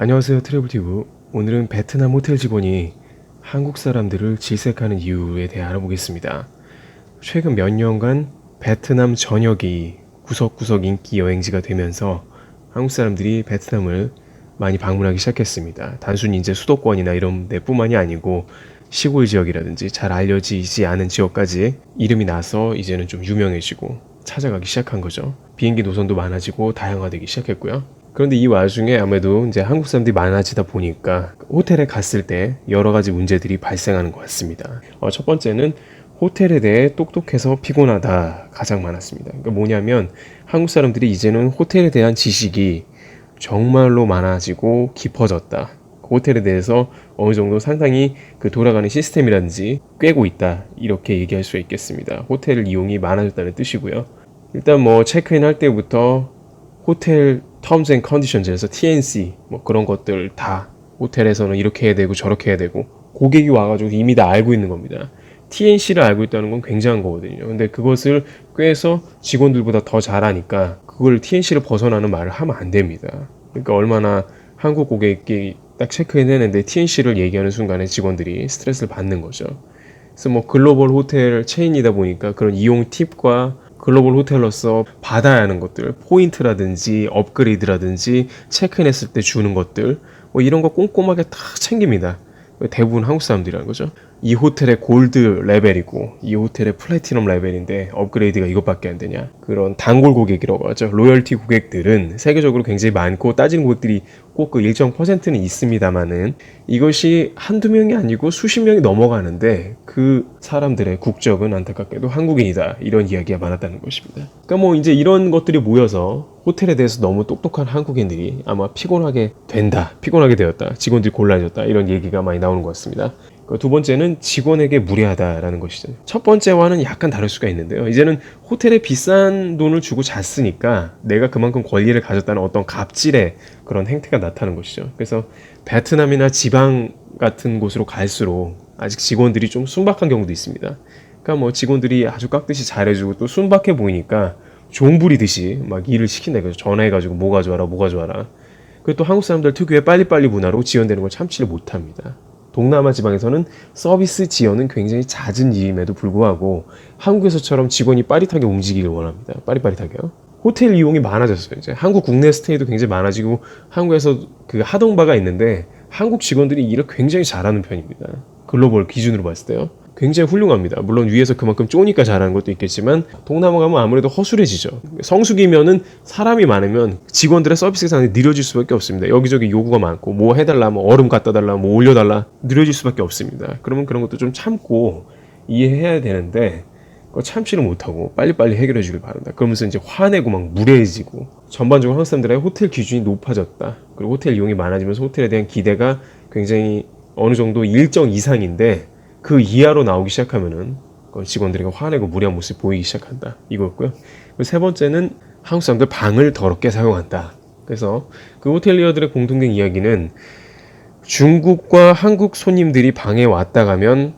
안녕하세요, 트래블티브. 오늘은 베트남 호텔 직원이 한국 사람들을 질색하는 이유에 대해 알아보겠습니다. 최근 몇 년간 베트남 전역이 구석구석 인기 여행지가 되면서 한국 사람들이 베트남을 많이 방문하기 시작했습니다. 단순히 이제 수도권이나 이런 데뿐만이 아니고 시골 지역이라든지 잘 알려지지 않은 지역까지 이름이 나서 이제는 좀 유명해지고 찾아가기 시작한 거죠. 비행기 노선도 많아지고 다양화되기 시작했고요. 그런데 이 와중에 아무래도 이제 한국 사람들이 많아지다 보니까 호텔에 갔을 때 여러 가지 문제들이 발생하는 것 같습니다. 첫 번째는 호텔에 대해 똑똑해서 피곤하다 가장 많았습니다. 그러니까 뭐냐면 한국 사람들이 이제는 호텔에 대한 지식이 정말로 많아지고 깊어졌다. 호텔에 대해서 어느 정도 상당히 그 돌아가는 시스템이라든지 꿰고 있다. 이렇게 얘기할 수 있겠습니다. 호텔 이용이 많아졌다는 뜻이고요. 일단 뭐 체크인 할 때부터 호텔 Terms and Conditions에서 TNC 뭐 그런 것들 다 호텔에서는 이렇게 해야 되고 저렇게 해야 되고 고객이 와가지고 이미 다 알고 있는 겁니다. TNC를 알고 있다는 건 굉장한 거거든요. 근데 그것을 꿰서 직원들보다 더 잘하니까 그걸 TNC를 벗어나는 말을 하면 안 됩니다. 그러니까 얼마나 한국 고객이 딱 체크인 했는데 TNC를 얘기하는 순간에 직원들이 스트레스를 받는 거죠. 그래서 뭐 글로벌 호텔 체인이다 보니까 그런 이용 팁과 글로벌 호텔로서 받아야 하는 것들, 포인트라든지 업그레이드라든지 체크인했을 때 주는 것들 뭐 이런 거 꼼꼼하게 다 챙깁니다. 대부분 한국 사람들이라는 거죠. 이 호텔의 골드 레벨이고 이 호텔의 플래티넘 레벨인데 업그레이드가 이것밖에 안 되냐. 그런 단골 고객이라고 하죠. 로열티 고객들은 세계적으로 굉장히 많고 따지는 고객들이 꼭 그 일정 퍼센트는 있습니다만은 이것이 한두 명이 아니고 수십 명이 넘어가는데 그 사람들의 국적은 안타깝게도 한국인이다. 이런 이야기가 많았다는 것입니다. 그러니까 뭐 이제 이런 것들이 모여서 호텔에 대해서 너무 똑똑한 한국인들이 아마 피곤하게 된다. 피곤하게 되었다. 직원들이 곤란해졌다. 이런 얘기가 많이 나오는 것 같습니다. 두 번째는 직원에게 무례하다라는 것이죠. 첫 번째와는 약간 다를 수가 있는데요. 이제는 호텔에 비싼 돈을 주고 잤으니까 내가 그만큼 권리를 가졌다는 어떤 갑질의 그런 행태가 나타나는 것이죠. 그래서 베트남이나 지방 같은 곳으로 갈수록 아직 직원들이 좀 순박한 경우도 있습니다. 그러니까 뭐 직원들이 아주 깍듯이 잘해주고 또 순박해 보이니까 종 부리듯이 막 일을 시킨다 이거죠. 전화해가지고 뭐 가져와라 뭐 가져와라. 그리고 또 한국 사람들 특유의 빨리빨리 문화로 지연되는 걸 참지를 못합니다. 동남아 지방에서는 서비스 지연은 굉장히 잦은 일임에도 불구하고 한국에서처럼 직원이 빠릿하게 움직이길 원합니다. 빠릿빠릿하게요. 호텔 이용이 많아졌어요. 이제 한국 국내 스테이도 굉장히 많아지고 한국에서 그 하던 바가 있는데 한국 직원들이 일을 굉장히 잘하는 편입니다. 글로벌 기준으로 봤을 때요. 굉장히 훌륭합니다. 물론 위에서 그만큼 쪼니까 잘하는 것도 있겠지만 동남아 가면 아무래도 허술해지죠. 성수기면은 사람이 많으면 직원들의 서비스가 상당히 느려질 수밖에 없습니다. 여기저기 요구가 많고 뭐 해달라, 뭐 얼음 갖다 달라, 뭐 올려달라 느려질 수밖에 없습니다. 그러면 그런 것도 좀 참고 이해해야 되는데 그거 참지를 못하고 빨리빨리 해결해 주길 바란다. 그러면서 이제 화내고 막 무례해지고 전반적으로 한국 사람들의 호텔 기준이 높아졌다. 그리고 호텔 이용이 많아지면서 호텔에 대한 기대가 굉장히 어느 정도 일정 이상인데 그 이하로 나오기 시작하면은 직원들이 화내고 무례한 모습이 보이기 시작한다. 이거였고요. 세 번째는 한국 사람들 방을 더럽게 사용한다. 그래서 그 호텔리어들의 공통된 이야기는 중국과 한국 손님들이 방에 왔다 가면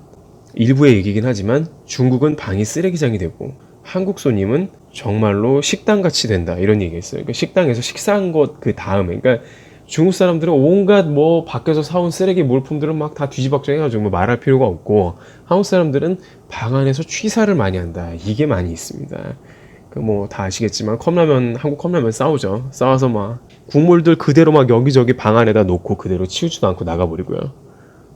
일부의 얘기긴 하지만 중국은 방이 쓰레기장이 되고 한국 손님은 정말로 식당같이 된다. 이런 얘기가 있어요. 그러니까 식당에서 식사한 것 그 다음에 그러니까 중국 사람들은 온갖 뭐 밖에서 사온 쓰레기 물품들은 막 다 뒤집박져 해가지고 뭐 말할 필요가 없고 한국 사람들은 방 안에서 취사를 많이 한다. 이게 많이 있습니다. 그 뭐 다 아시겠지만 컵라면 한국 컵라면 싸우죠. 싸워서 막 국물들 그대로 막 여기저기 방 안에다 놓고 그대로 치우지도 않고 나가버리고요.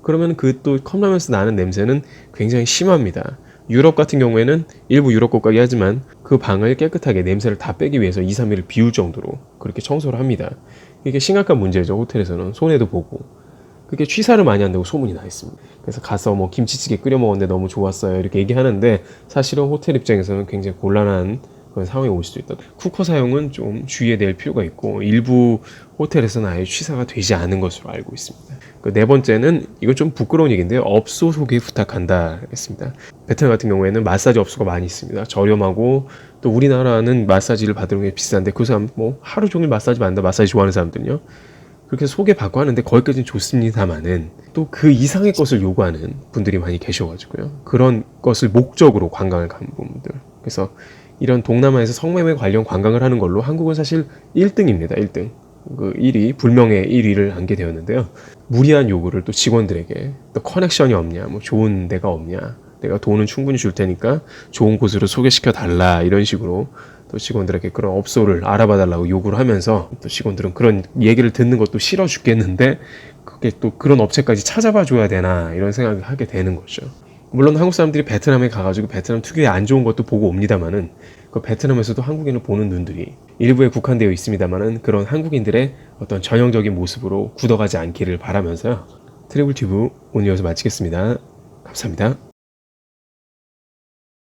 그러면 그 또 컵라면에서 나는 냄새는 굉장히 심합니다. 유럽 같은 경우에는 일부 유럽 국가긴 하지만 그 방을 깨끗하게 냄새를 다 빼기 위해서 2, 3일을 비울 정도로 그렇게 청소를 합니다. 이게 심각한 문제죠. 호텔에서는 손해도 보고 그게 취사를 많이 한다고 소문이 나 있습니다. 그래서 가서 뭐 김치찌개 끓여 먹었는데 너무 좋았어요 이렇게 얘기하는데 사실은 호텔 입장에서는 굉장히 곤란한 그런 상황이 올 수도 있다. 쿠커 사용은 좀 주의해야 될 필요가 있고 일부 호텔에서는 아예 취사가 되지 않은 것으로 알고 있습니다. 네 번째는 이건 좀 부끄러운 얘기인데요. 업소 소개 부탁한다 했습니다. 베트남 같은 경우에는 마사지 업소가 많이 있습니다. 저렴하고 또 우리나라는 마사지를 받으는 게 비싼데 그 사람 뭐 하루 종일 마사지 받는다 마사지 좋아하는 사람들은요. 그렇게 소개받고 하는데 거기까지는 좋습니다만은 또 그 이상의 것을 요구하는 분들이 많이 계셔가지고요. 그런 것을 목적으로 관광을 가는 분들. 그래서 이런 동남아에서 성매매 관련 관광을 하는 걸로 한국은 사실 1등입니다. 1등. 그 1위, 불명예 1위를 안게 되었는데요. 무리한 요구를 또 직원들에게, 또 커넥션이 없냐, 뭐 좋은 데가 없냐, 내가 돈은 충분히 줄 테니까 좋은 곳으로 소개시켜 달라, 이런 식으로 또 직원들에게 그런 업소를 알아봐 달라고 요구를 하면서, 또 직원들은 그런 얘기를 듣는 것도 싫어 죽겠는데 그게 또 그런 업체까지 찾아봐 줘야 되나, 이런 생각을 하게 되는 거죠. 물론 한국 사람들이 베트남에 가가지고 베트남 특유의 안 좋은 것도 보고 옵니다만은, 그 베트남에서도 한국인을 보는 눈들이 일부에 국한되어 있습니다만은, 그런 한국인들의 어떤 전형적인 모습으로 굳어가지 않기를 바라면서요. 트래블 튜브 오늘 여기서 마치겠습니다. 감사합니다.